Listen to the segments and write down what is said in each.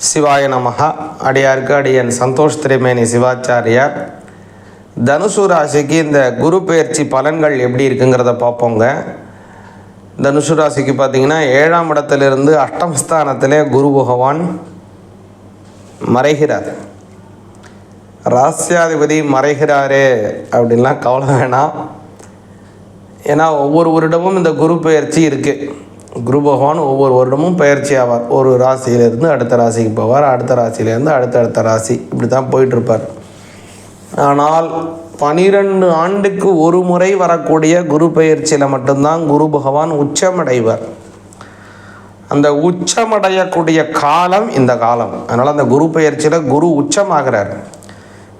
சிவாய நமஹ. அடியாருக்கு அடியன் சந்தோஷ் திரிமேனி சிவாச்சாரியார். தனுசு ராசிக்கு இந்த குரு பெயர்ச்சி பலன்கள் எப்படி இருக்குங்கிறத பார்ப்போங்க. தனுசு ராசிக்கு பார்த்திங்கன்னா 7ஆம் இடத்திலிருந்து அஷ்டமஸ்தானத்திலே குரு பகவான் மறைகிறார். ராசியாதிபதி மறைகிறாரே அப்படின்லாம் கவலை வேணாம். ஏன்னா ஒவ்வொரு வருடமும் இந்த குரு பெயர்ச்சி இருக்குது. குரு பகவான் ஒவ்வொரு வருடமும் பயிற்சி ஆவார். ஒரு ராசியிலேருந்து அடுத்த ராசிக்கு போவார், அடுத்த ராசியிலேருந்து அடுத்த ராசி, இப்படி தான் போயிட்டுருப்பார். ஆனால் 12 ஆண்டுக்கு ஒரு முறை வரக்கூடிய குரு பெயர்ச்சியில் மட்டும்தான் குரு பகவான் உச்சமடைவார். அந்த உச்சமடையக்கூடிய காலம் இந்த காலம். அதனால் அந்த குரு பெயர்ச்சியில் குரு உச்சமாகிறார்.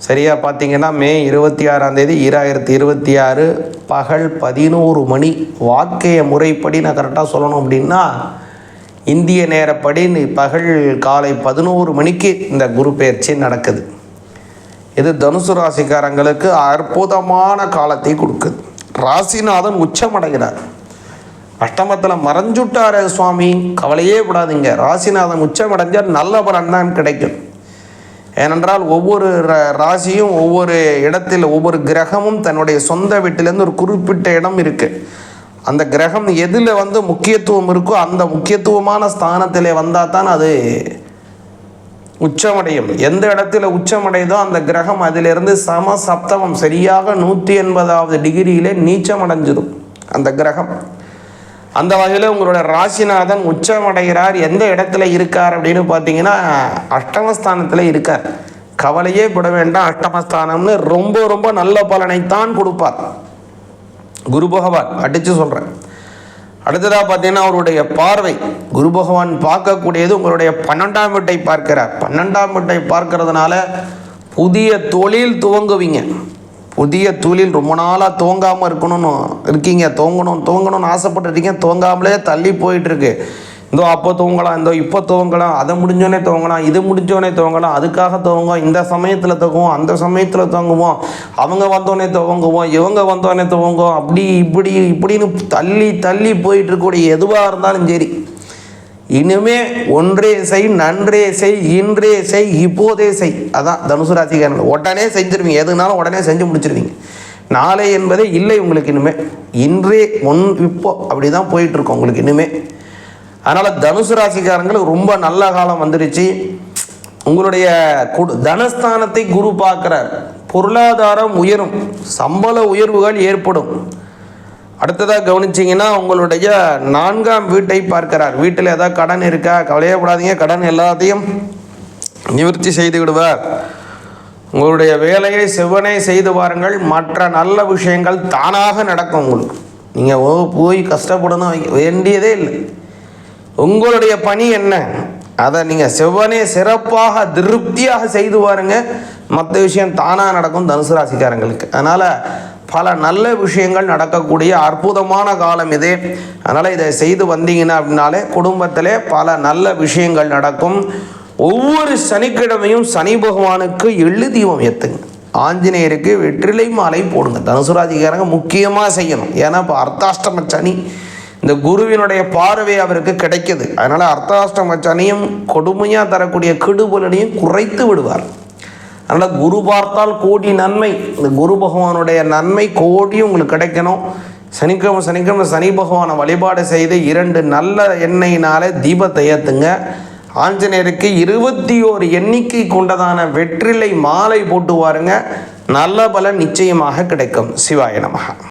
சரியாக பார்த்தீங்கன்னா மே 26ஆம் தேதி 2026 பகல் 11 மணி. வாக்கிய முறைப்படி நான் கரெக்டாக சொல்லணும் அப்படின்னா இந்திய நேரப்படி பகல் காலை 11 மணிக்கு இந்த குரு பெயர்ச்சி நடக்குது. இது தனுசு ராசிக்காரங்களுக்கு அற்புதமான காலத்தை கொடுக்குது. ராசிநாதன் உச்சமடைகிறார். அஷ்டமத்தில் மறைஞ்சுட்டார சுவாமி, கவலையே விடாதீங்க. ராசிநாதன் உச்சமடைஞ்சால் நல்ல பலன் தான் கிடைக்கும். ஏனென்றால் ஒவ்வொரு ராசியும் ஒவ்வொரு இடத்தில் ஒவ்வொரு கிரகமும் தன்னுடைய சொந்த வீட்டிலேருந்து ஒரு குறிப்பிட்ட இடம் இருக்குது. அந்த கிரகம் எதில் முக்கியத்துவம் இருக்கோ அந்த முக்கியத்துவமான ஸ்தானத்தில் வந்தால் தான் அது உச்சமடையும். எந்த இடத்துல உச்சமடைதோ அந்த கிரகம் அதிலிருந்து சப்தமம் சரியாக 180வது டிகிரியிலே நீச்சமடைஞ்சிடும் அந்த கிரகம். அந்த வகையில் உங்களோட ராசிநாதன் உச்சமடைகிறார். எந்த இடத்துல இருக்கார் அப்படின்னு பார்த்தீங்கன்னா அஷ்டமஸ்தானத்தில் இருக்கார். கவலையே பட வேண்டாம். அஷ்டமஸ்தானம்னு ரொம்ப ரொம்ப நல்ல பலனைத்தான் கொடுப்பார் குரு பகவான், அடித்து சொல்கிறேன். அடுத்ததாக பார்த்தீங்கன்னா அவருடைய பார்வை, குரு பகவான் பார்க்கக்கூடியது உங்களுடைய 12ஆம் வீட்டை பார்க்கிறார். 12ஆம் வீட்டை பார்க்கறதுனால புதிய தொழில் துவங்குவீங்க. புதிய தொழில் ரொம்ப நாளாக துவங்காமல் இருக்கீங்க. துவங்கணும்னு ஆசைப்பட்டுருக்கீங்க, துவங்காமலே தள்ளி போயிட்டுருக்கு. இதோ அப்போ துவங்கலாம், இதோ இப்போ துவங்கலாம், அதை முடிஞ்சோடனே துவங்கலாம், இது முடிஞ்சோடனே துவங்கலாம், அதுக்காக துவங்குவோம், இந்த சமயத்தில் துவங்குவோம், அந்த சமயத்தில் துவங்குவோம், அவங்க வந்தோடனே துவங்குவோம், இவங்க வந்தோடனே துவங்குவோம், அப்படி இப்படின்னு தள்ளி தள்ளி போயிட்டுருக்கூடிய எதுவாக இருந்தாலும் சரி, இனிமே ஒன்றே செய், நன்றே செய், இன்றே செய், இப்போதே செய். அதான் தனுசு ராசிக்காரர்கள் உடனே செஞ்சிருவீங்க. எதுனாலும் உடனே செஞ்சு முடிச்சிருவீங்க. நாளை என்பதே இல்லை உங்களுக்கு. இனிமே இன்றே இப்போ அப்படி தான் போயிட்டுருக்கோம் உங்களுக்கு இனிமே. அதனால் தனுசு ராசிக்காரங்களுக்கு ரொம்ப நல்ல காலம் வந்துடுச்சு. உங்களுடைய தனஸ்தானத்தை குரு பார்க்குறார். பொருளாதாரம் உயரும், சம்பள உயர்வுகள் ஏற்படும். அடுத்ததாக கவனிச்சிங்கன்னா உங்களுடைய 4ஆம் வீட்டை பார்க்கிறார். வீட்டில் ஏதாவது கடன் இருக்கா, கவலையப்படாதீங்க. கடன் எல்லாத்தையும் நிவர்த்தி செய்து விடுவார். உங்களுடைய வேலையை செவ்வனே செய்து பாருங்கள். மற்ற நல்ல விஷயங்கள் தானாக நடக்கும். உங்களுக்கு நீங்கள் போய் கஷ்டப்படணும் வேண்டியதே இல்லை. உங்களுடைய பணி என்ன, அதை நீங்கள் செவ்வனே சிறப்பாக திருப்தியாக செய்து பாருங்க. மற்ற விஷயம் தானாக நடக்கும் தனுசு ராசிக்காரங்களுக்கு. அதனால் பல நல்ல விஷயங்கள் நடக்கக்கூடிய அற்புதமான காலம் இது. அதனால் இதை செய்து வந்தீங்கன்னா அப்படின்னாலே குடும்பத்திலே பல நல்ல விஷயங்கள் நடக்கும். ஒவ்வொரு சனிக்கிழமையும் சனி பகவானுக்கு எள்ளு தீபம் ஏற்றுங்க. ஆஞ்சநேயருக்கு வெற்றிலை மாலை போடுங்க. தனுசு ராசிக்காரங்க முக்கியமாக செய்யணும். ஏன்னா இப்போ அர்த்தாஷ்டம சனி, இந்த குருவினுடைய பார்வை அவருக்கு கிடைக்குது. அதனால் அர்த்தாஷ்டம சனியும் கொடுமையாக தரக்கூடிய கெடுபலனையும் குறைத்து விடுவார். அதனால் குரு பார்த்தால் கோடி நன்மை. இந்த குரு பகவானுடைய நன்மை கோடி உங்களுக்கு கிடைக்கணும். சனிக்கிழமை சனி பகவானை வழிபாடு செய்து 2 நல்ல எண்ணெயினாலே தீபத்தை ஏற்றுங்க. ஆஞ்சநேயருக்கு 21 எண்ணிக்கை கொண்டதான வெற்றிலை மாலை போட்டு வாருங்க. நல்ல பலன் நிச்சயமாக கிடைக்கும். சிவாய நமஹ.